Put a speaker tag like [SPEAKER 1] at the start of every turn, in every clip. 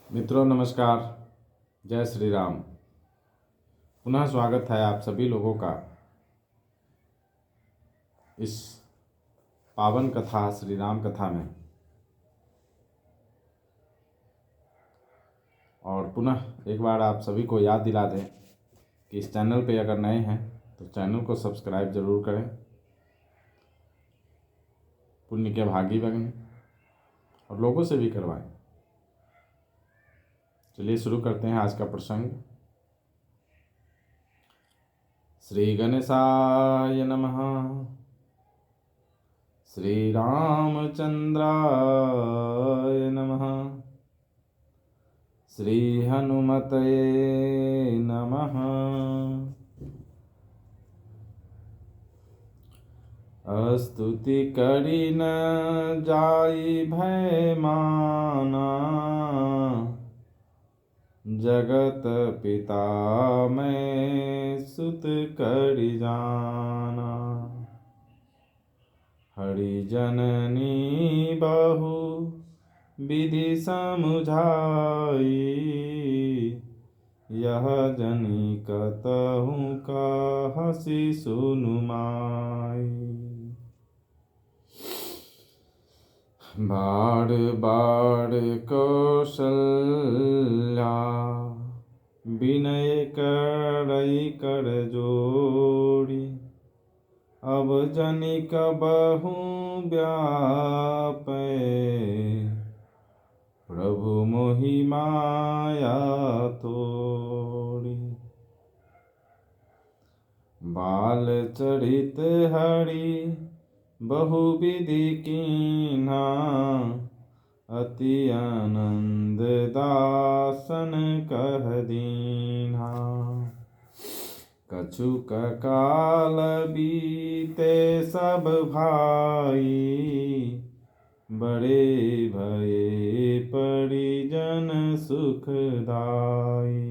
[SPEAKER 1] मित्रों नमस्कार। जय श्री राम। पुनः स्वागत है आप सभी लोगों का इस पावन कथा श्री राम कथा में। और पुनः एक बार आप सभी को याद दिला दें कि इस चैनल पे अगर नए हैं तो चैनल को सब्सक्राइब जरूर करें, पुण्य के भागी बनें और लोगों से भी करवाएं। चलिए शुरू करते हैं आज का प्रसंग। श्री गणेशाय नमः। श्री रामचंद्राय नमः। श्री हनुमते नमः। स्तुति करी न जाई भय माना, जगत पिता मैं सुत करि जाना। हरि जननी बहु विधि समुझाई, यह जनी कतहु कहसि सुनु माई। बार बार कौशल्या विनय करई कर जोड़ी, अब जनिक बहु व्यापै, प्रभु मोहि माया तोड़ी। बाल चरित हरि बहुविधि कीन्हा, अति आनंद दासन कह दीन्हा। कछुक काल बीते सब भाई, बड़े भये परिजन सुखदाई।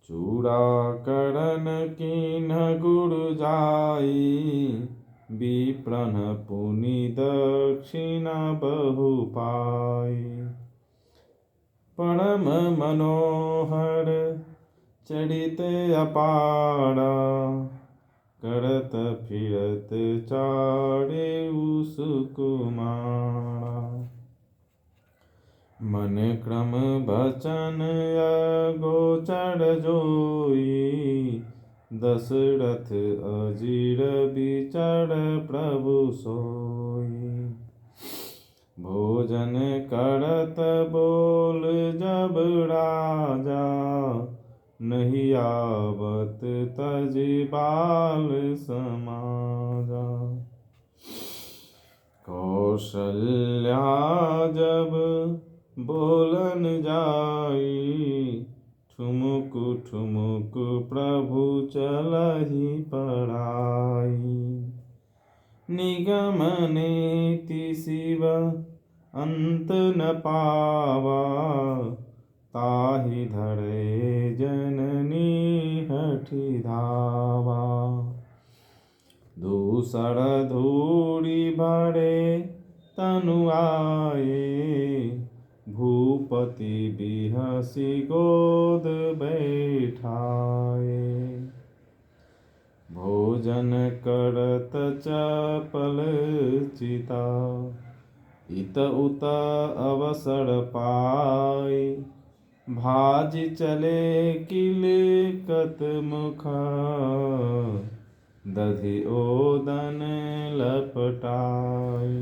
[SPEAKER 1] चूड़ा करण कीन्ह गुरु जाई, विप्रन पुनि दक्षिणा बहु पाई। परम मनोहर चरित अपारा, करत फिरत चारे सुकुमारा। मन क्रम बचन अगोचर जोई, दशरथ अजीर विचर प्रभु सोई। भोजन करत बोल जब राजा, नहीं आवत तजि बाल समाजा। कौशल्या जब बोलन जाई, ठुमुक ठुमुक प्रभु चलहि पड़ाई। निगम नीति शिव अंत न पावा, ताहि धरे जननी हठि धावा। दूसर धूरि भरे तनु आए, भूपति बिहसि गोद बैठाए। भोजन करत चपल चिता, इत उत अवसर पाई। भाज चले किलकत मुख, दधि ओदन लपटाई।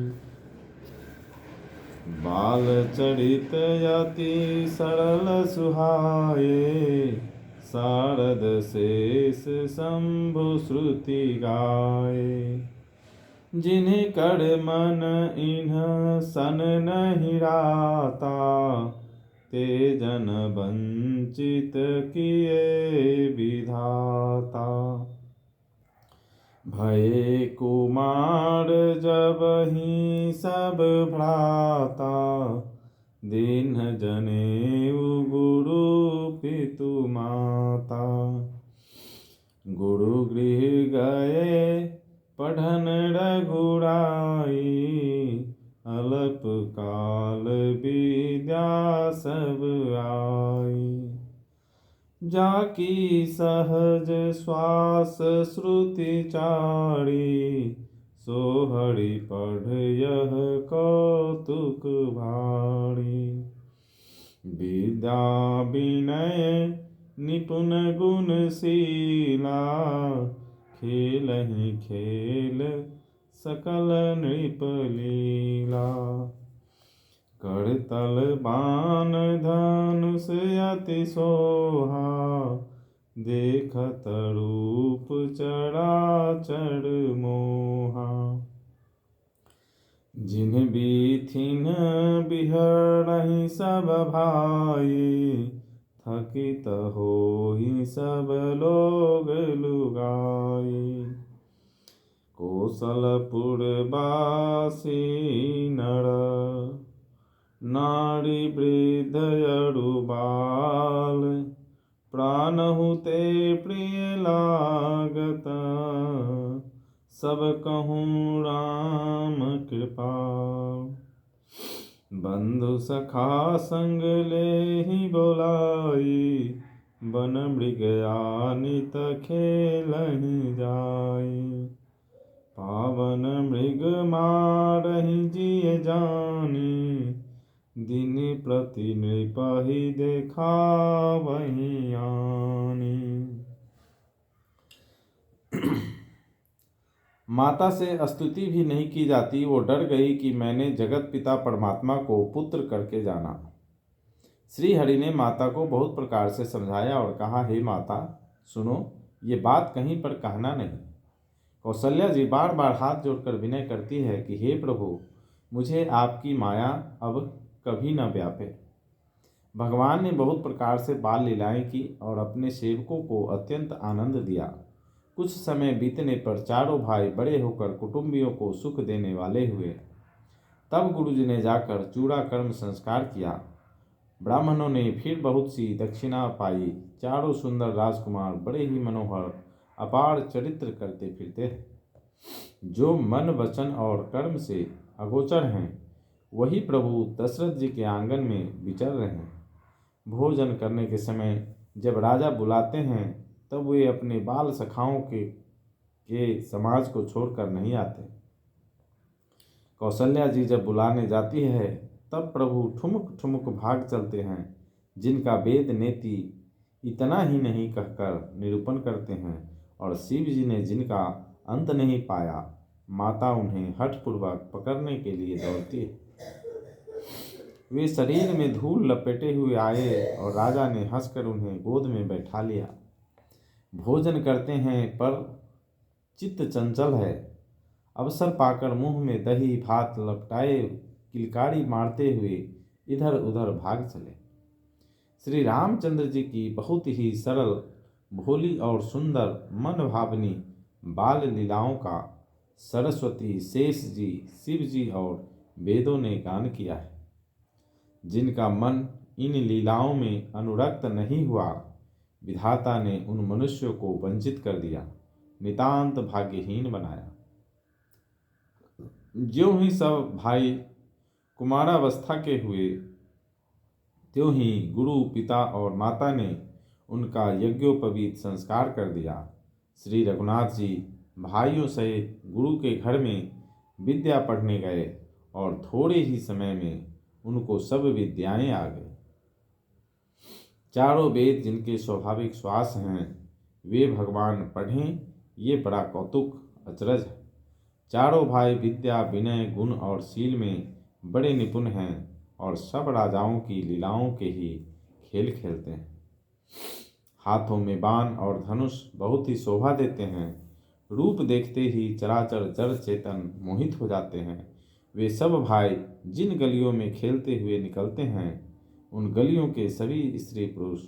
[SPEAKER 1] बाल चरित अति सरल सुहाए, शारद शेष शंभु श्रुति गाए। जिन्ह कर मन इन्ह सन नहीं राता, ते जन वंचित किए विधाता। भये कुमार जब ही सब भ्राता, दीन्ह जनेऊ गुरु पितु माता। गुरु गृह गए पढ़न रघुराई, अल्प काल बीत विद्या सब आई। जाकी सहज श्वास श्रुति चारी, सोहरि पढ़ यह कौतुक भारी। विद्या विनय निपुण गुणशीला, खेलहि खेल सकल नृप लीला। करतल बाण धनुष अति सोहा, देखत रूप चराचर मोहा। जिन बीथिन बिहरहि सब भाई, थकित होहि सब लोग लुगाई। कौशलपुर बासी नर, नारी वृद्ध अरु बाल। प्राणहु ते प्रिय लागत, सब कहूँ राम कृपाल। बंधु सखा संग लेहि बोलाई, बन मृग आनित खेलहि जाई। पावन मृग मारहि जिय जानी, दिन प्रति नृपहि देखावहि आनी। माता से स्तुति भी नहीं की जाती। वो डर गई कि मैंने जगत पिता परमात्मा को पुत्र करके जाना। श्री हरि ने माता को बहुत प्रकार से समझाया और कहा, हे माता सुनो, ये बात कहीं पर कहना नहीं। कौशल्या जी बार बार हाथ जोड़कर विनय करती है कि हे प्रभु, मुझे आपकी माया अब कभी न व्यापे। भगवान ने बहुत प्रकार से बाल लीलाएं की और अपने सेवकों को अत्यंत आनंद दिया। कुछ समय बीतने पर चारों भाई बड़े होकर कुटुंबियों को सुख देने वाले हुए। तब गुरुजी ने जाकर चूड़ा कर्म संस्कार किया। ब्राह्मणों ने फिर बहुत सी दक्षिणा पाई। चारों सुंदर राजकुमार बड़े ही मनोहर अपार चरित्र करते फिरते हैं, जो मन वचन और कर्म से अगोचर हैं। वही प्रभु दशरथ जी के आंगन में विचर रहे हैं। भोजन करने के समय जब राजा बुलाते हैं, तब वे अपने बाल सखाओं के समाज को छोड़कर नहीं आते। कौशल्या जी जब बुलाने जाती है, तब प्रभु ठुमुक ठुमुक भाग चलते हैं। जिनका वेद नेति इतना ही नहीं कहकर निरूपण करते हैं, और शिव जी ने जिनका अंत नहीं पाया, माता उन्हें हठपूर्वक पकड़ने के लिए दौड़ती है। वे शरीर में धूल लपेटे हुए आए और राजा ने हंसकर उन्हें गोद में बैठा लिया। भोजन करते हैं पर चित्त चंचल है। अवसर पाकर मुंह में दही भात लपटाए किलकारी मारते हुए इधर उधर भाग चले। श्री रामचंद्र जी की बहुत ही सरल, भोली और सुंदर मन भावनी बाल लीलाओं का सरस्वती, शेष जी, शिव जी और वेदों ने गान किया है। जिनका मन इन लीलाओं में अनुरक्त नहीं हुआ, विधाता ने उन मनुष्यों को वंचित कर दिया, नितांत भाग्यहीन बनाया। ज्यों ही सब भाई कुमारावस्था के हुए, त्यों ही गुरु, पिता और माता ने उनका यज्ञोपवीत संस्कार कर दिया। श्री रघुनाथ जी भाइयों सहित गुरु के घर में विद्या पढ़ने गए और थोड़े ही समय में उनको सब विद्याएं आ गई। चारों वेद जिनके स्वाभाविक श्वास हैं, वे भगवान पढ़ें, ये बड़ा कौतुक अचरज है। चारों भाई विद्या, विनय, गुण और शील में बड़े निपुण हैं और सब राजाओं की लीलाओं के ही खेल खेलते हैं। हाथों में बाण और धनुष बहुत ही शोभा देते हैं। रूप देखते ही चराचर जड़ चेतन मोहित हो जाते हैं। वे सब भाई जिन गलियों में खेलते हुए निकलते हैं, उन गलियों के सभी स्त्री पुरुष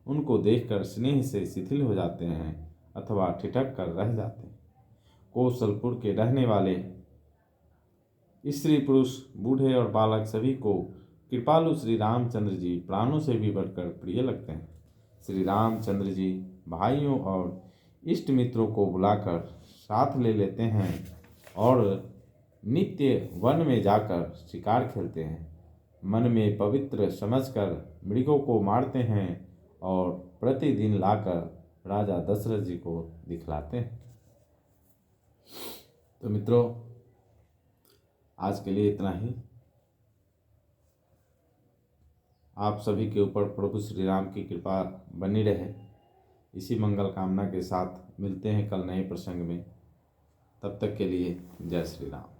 [SPEAKER 1] उनको देखकर स्नेह से शिथिल हो जाते हैं अथवा ठिठक कर रह जाते हैं। कौशलपुर के रहने वाले स्त्री पुरुष, बूढ़े और बालक सभी को कृपालु श्री रामचंद्र जी प्राणों से भी बढ़कर प्रिय लगते हैं। श्री रामचंद्र जी भाइयों और इष्ट मित्रों को बुलाकर साथ ले लेते हैं और नित्य वन में जाकर शिकार खेलते हैं। मन में पवित्र समझकर मृगों को मारते हैं और प्रतिदिन लाकर राजा दशरथ जी को दिखलाते हैं। तो मित्रों, आज के लिए इतना ही। आप सभी के ऊपर प्रभु श्री राम की कृपा बनी रहे, इसी मंगल कामना के साथ मिलते हैं कल नए प्रसंग में। तब तक के लिए जय श्री राम।